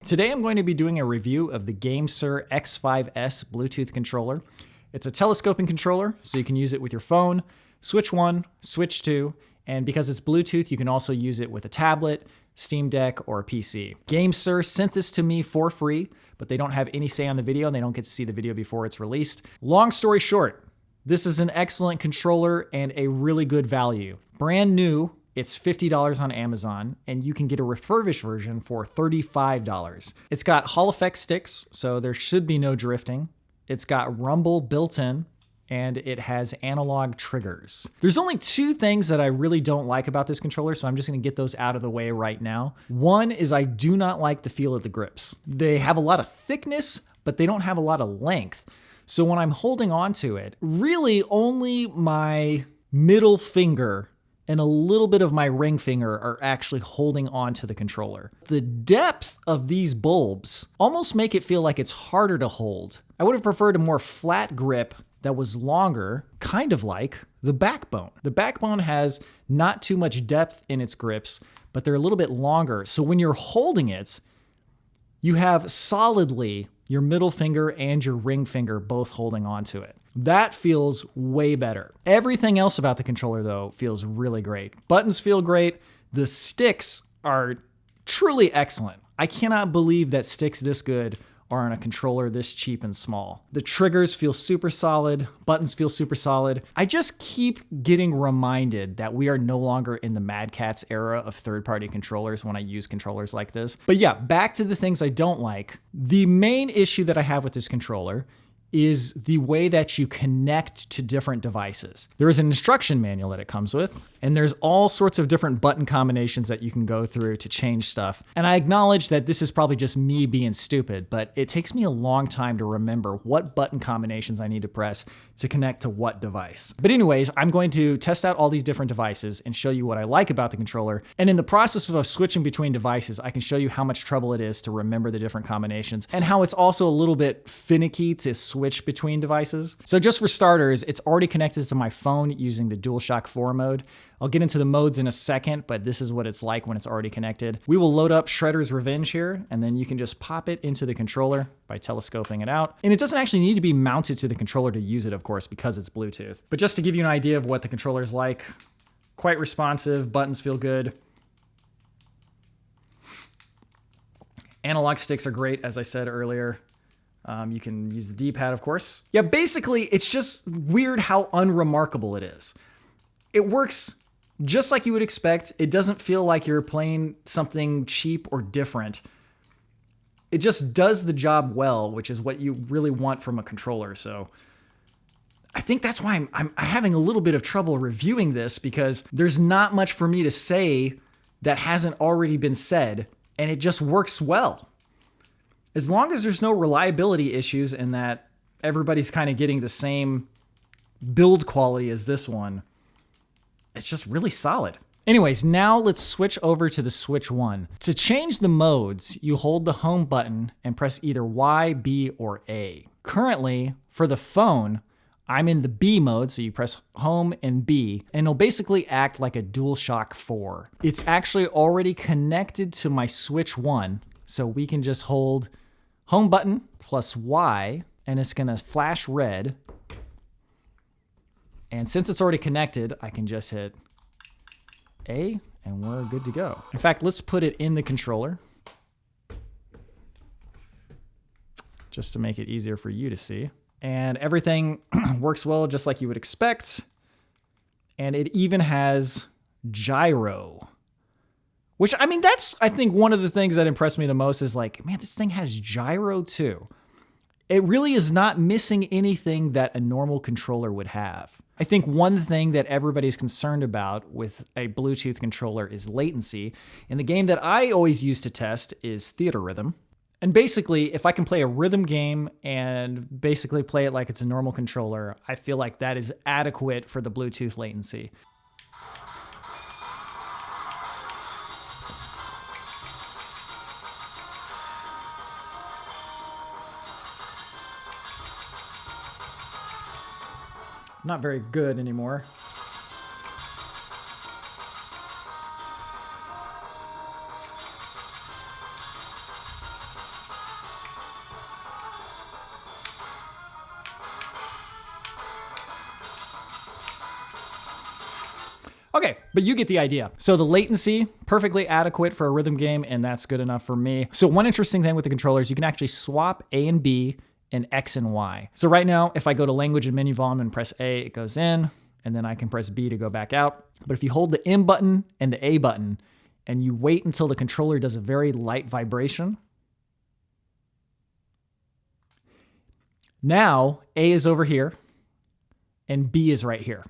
Today I'm going to be doing a review of the Gamesir X5s Bluetooth controller. It's a telescoping controller, so you can use it with your phone, Switch 1, Switch 2, and because it's Bluetooth, you can also use it with a tablet, Steam Deck, or a PC. Gamesir sent this to me for free, but they don't have any say on the video and they don't get to see the video before it's released. Long story short, this is an excellent controller and a really good value. Brand new. It's $50 on Amazon, and you can get a refurbished version for $35. It's got Hall effect sticks, so there should be no drifting. It's got rumble built in, and it has analog triggers. There's only two things that I really don't like about this controller, so I'm just gonna get those out of the way right now. One is I do not like the feel of the grips. They have a lot of thickness, but they don't have a lot of length. So when I'm holding on to it, really only my middle finger and a little bit of my ring finger are actually holding on to the controller. The depth of these bulbs almost make it feel like it's harder to hold. I would have preferred a more flat grip that was longer, kind of like the backbone. The backbone has not too much depth in its grips, but they're a little bit longer. So when you're holding it, you have solidly your middle finger and your ring finger both holding onto it. That feels way better. Everything else about the controller, though, feels really great. Buttons feel great. The sticks are truly excellent. I cannot believe that sticks this good are on a controller this cheap and small. The triggers feel super solid. Buttons feel super solid. I just keep getting reminded that we are no longer in the Mad Catz era of third-party controllers when I use controllers like this. But yeah, back to the things I don't like. The main issue that I have with this controller is the way that you connect to different devices. There is an instruction manual that it comes with, and there's all sorts of different button combinations that you can go through to change stuff. And I acknowledge that this is probably just me being stupid, but it takes me a long time to remember what button combinations I need to press to connect to what device. But anyways, I'm going to test out all these different devices and show you what I like about the controller. And in the process of switching between devices, I can show you how much trouble it is to remember the different combinations and how it's also a little bit finicky to switch between devices. So just for starters, it's already connected to my phone using the DualShock 4 mode. I'll get into the modes in a second, but this is what it's like when it's already connected. We will load up Shredder's Revenge here, and then you can just pop it into the controller by telescoping it out. And it doesn't actually need to be mounted to the controller to use it, of course, because it's Bluetooth. But just to give you an idea of what the controller is like, quite responsive, buttons feel good. Analog sticks are great, as I said earlier. You can use the D-pad, of course. Yeah, basically, it's just weird how unremarkable it is. It works just like you would expect. It doesn't feel like you're playing something cheap or different. It just does the job well, which is what you really want from a controller. So I think that's why I'm having a little bit of trouble reviewing this, because there's not much for me to say that hasn't already been said, and it just works well. As long as there's no reliability issues and that everybody's kind of getting the same build quality as this one, it's just really solid. Anyways, now let's switch over to the Switch 1. To change the modes, you hold the home button and press either Y, B, or A. Currently, for the phone, I'm in the B mode, so you press home and B, and it'll basically act like a DualShock 4. It's actually already connected to my Switch 1, so we can just hold home button plus Y, and it's gonna flash red. And since it's already connected, I can just hit A, and we're good to go. In fact, let's put it in the controller, just to make it easier for you to see. And everything works well, just like you would expect. And it even has gyro. Which, I mean, that's, I think, one of the things that impressed me the most is like, man, this thing has gyro too. It really is not missing anything that a normal controller would have. I think one thing that everybody's concerned about with a Bluetooth controller is latency. And the game that I always use to test is Theater Rhythm. And basically, if I can play a rhythm game and basically play it like it's a normal controller, I feel like that is adequate for the Bluetooth latency. Not very good anymore. Okay, but you get the idea. So the latency, perfectly adequate for a rhythm game, and that's good enough for me. So one interesting thing with the controllers, you can actually swap A and B and X and Y. So right now, if I go to language and menu volume and press A, it goes in, and then I can press B to go back out. But if you hold the M button and the A button, and you wait until the controller does a very light vibration, now A is over here, and B is right here.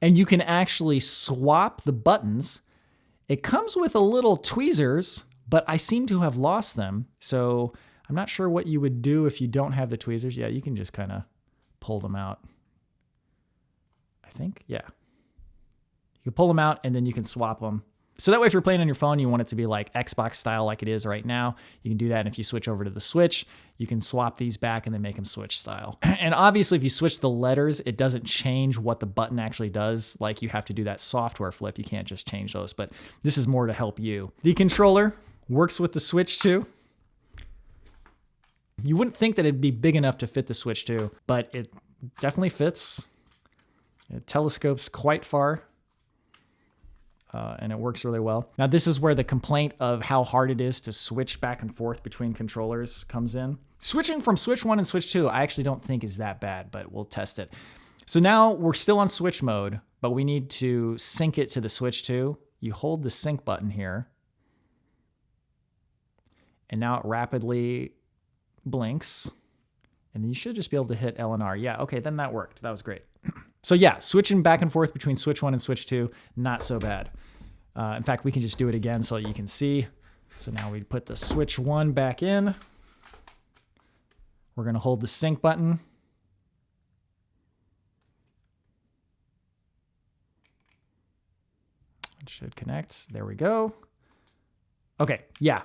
And you can actually swap the buttons. It comes with a little tweezers, but I seem to have lost them. So I'm not sure what you would do if you don't have the tweezers. Yeah, you can just kind of pull them out. I think, yeah. You can pull them out and then you can swap them. So that way, if you're playing on your phone, you want it to be like Xbox style like it is right now, you can do that. And if you switch over to the Switch, you can swap these back and then make them Switch style. And obviously, if you switch the letters, it doesn't change what the button actually does. Like you have to do that software flip. You can't just change those, but this is more to help you. The controller works with the Switch 2. You wouldn't think that it'd be big enough to fit the Switch 2, but it definitely fits. It telescopes quite far. And it works really well. Now, this is where the complaint of how hard it is to switch back and forth between controllers comes in. Switching from Switch 1 and Switch 2, I actually don't think is that bad, but we'll test it. So now we're still on Switch mode, but we need to sync it to the Switch 2. You hold the sync button here. And now it rapidly blinks. And then you should just be able to hit L and R. Yeah, okay, then that worked. That was great. So yeah, switching back and forth between Switch 1 and Switch 2, not so bad. In fact, we can just do it again so you can see. So now we put the Switch 1 back in. We're going to hold the sync button. It should connect. There we go. Okay, yeah.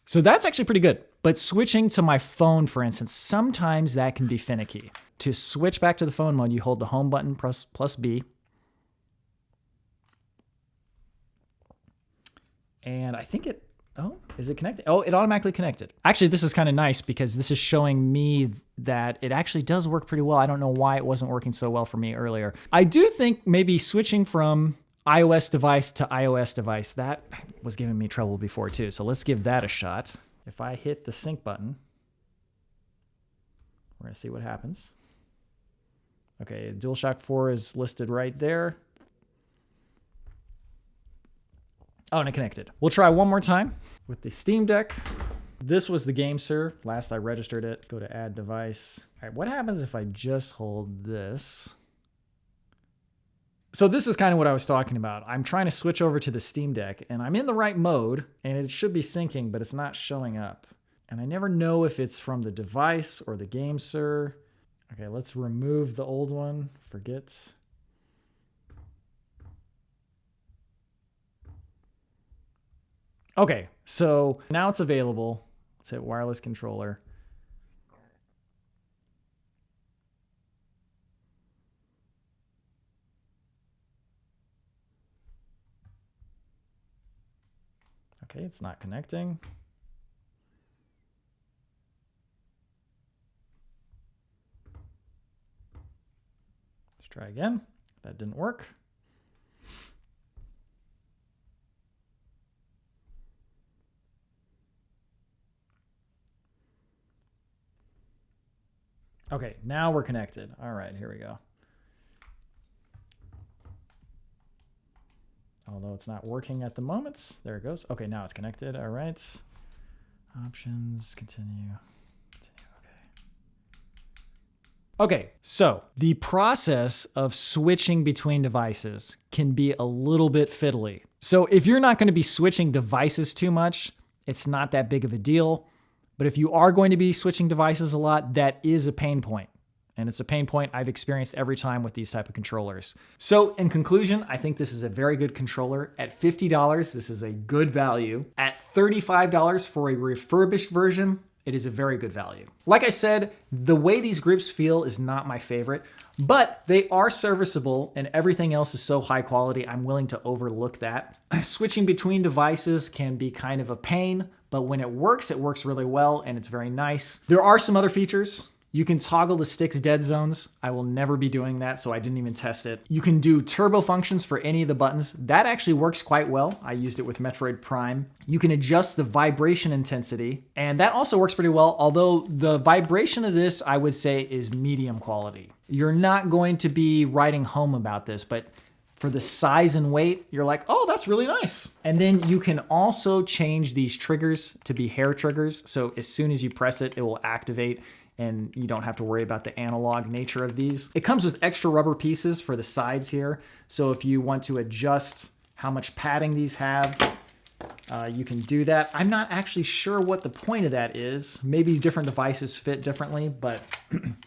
So that's actually pretty good. But switching to my phone, for instance, sometimes that can be finicky. To switch back to the phone mode, you hold the home button plus B. And I think it, oh, is it connected? Oh, it automatically connected. Actually, this is kind of nice because this is showing me that it actually does work pretty well. I don't know why it wasn't working so well for me earlier. I do think maybe switching from iOS device to iOS device, that was giving me trouble before too. So let's give that a shot. If I hit the sync button, we're going to see what happens. Okay, DualShock 4 is listed right there. Oh, and it connected. We'll try one more time with the Steam Deck. This was the Gamesir. Last I registered it. Go to add device. All right, what happens if I just hold this? So this is kind of what I was talking about. I'm trying to switch over to the Steam Deck, and I'm in the right mode, and it should be syncing, but it's not showing up. And I never know if it's from the device or the Gamesir. Okay, let's remove the old one. Forget. Okay, so now it's available. Let's hit wireless controller. Okay, it's not connecting. Let's try again. That didn't work. Okay, now we're connected. All right, here we go. Although it's not working at the moment. There it goes. Okay, now it's connected. All right. Options, continue. Okay, so the process of switching between devices can be a little bit fiddly. So if you're not going to be switching devices too much, it's not that big of a deal. But if you are going to be switching devices a lot, that is a pain point. And it's a pain point I've experienced every time with these type of controllers. So in conclusion, I think this is a very good controller. At $50, this is a good value. At $35 for a refurbished version, it is a very good value. Like I said, the way these grips feel is not my favorite, but they are serviceable and everything else is so high quality, I'm willing to overlook that. Switching between devices can be kind of a pain, but when it works really well and it's very nice. There are some other features You can toggle the stick's dead zones. I will never be doing that, so I didn't even test it. You can do turbo functions for any of the buttons. That actually works quite well. I used it with Metroid Prime. You can adjust the vibration intensity, and that also works pretty well, although the vibration of this, I would say, is medium quality. You're not going to be writing home about this, but for the size and weight, you're like, oh, that's really nice. And then you can also change these triggers to be hair triggers. So as soon as you press it, it will activate and you don't have to worry about the analog nature of these. It comes with extra rubber pieces for the sides here. So if you want to adjust how much padding these have, you can do that. I'm not actually sure what the point of that is. Maybe different devices fit differently, but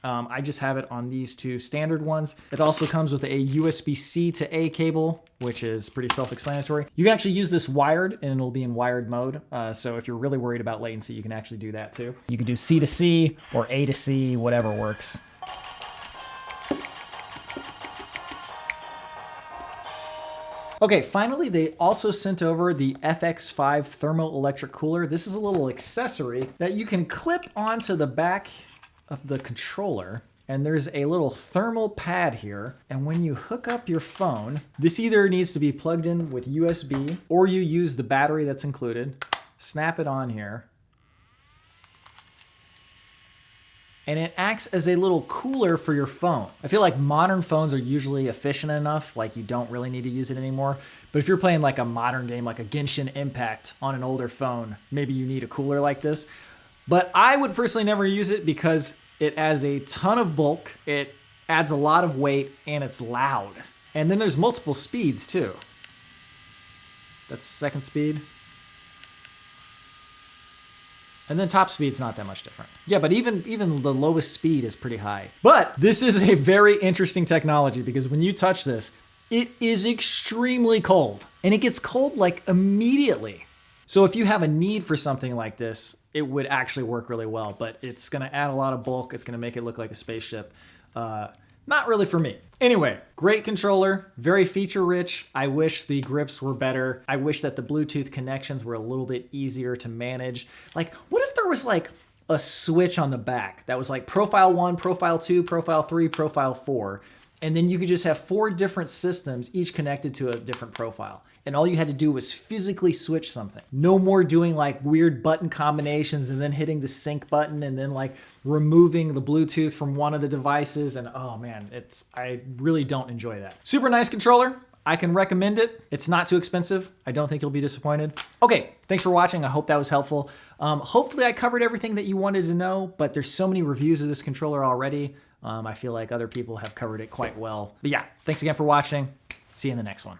I just have it on these two standard ones. It also comes with a USB-C to A cable, which is pretty self-explanatory. You can actually use this wired and it'll be in wired mode. So if you're really worried about latency, you can actually do that too. You can do C to C or A to C, whatever works. Okay, finally, they also sent over the X5 Thermoelectric cooler. This is a little accessory that you can clip onto the back of the controller. And there's a little thermal pad here. And when you hook up your phone, this either needs to be plugged in with USB or you use the battery that's included, snap it on here. And it acts as a little cooler for your phone. I feel like modern phones are usually efficient enough, like you don't really need to use it anymore. But if you're playing like a modern game, like a Genshin Impact on an older phone, maybe you need a cooler like this. But I would personally never use it because it adds a ton of bulk, it adds a lot of weight, and it's loud. And then there's multiple speeds too. That's second speed. And then top speed's not that much different. Yeah, but even the lowest speed is pretty high. But this is a very interesting technology because when you touch this, it is extremely cold. And it gets cold like immediately. So if you have a need for something like this, it would actually work really well. But it's gonna add a lot of bulk. It's gonna make it look like a spaceship. Not really for me. Anyway, great controller, very feature rich. I wish the grips were better. I wish that the Bluetooth connections were a little bit easier to manage. Like, what if there was like a switch on the back that was like profile 1, profile 2, profile 3, profile 4, and then you could just have 4 different systems, each connected to a different profile. And all you had to do was physically switch something. No more doing like weird button combinations and then hitting the sync button and then like removing the Bluetooth from one of the devices. And oh man, I really don't enjoy that. Super nice controller. I can recommend it. It's not too expensive. I don't think you'll be disappointed. Okay, thanks for watching. I hope that was helpful. Hopefully I covered everything that you wanted to know, but there's so many reviews of this controller already. I feel like other people have covered it quite well. But yeah, thanks again for watching. See you in the next one.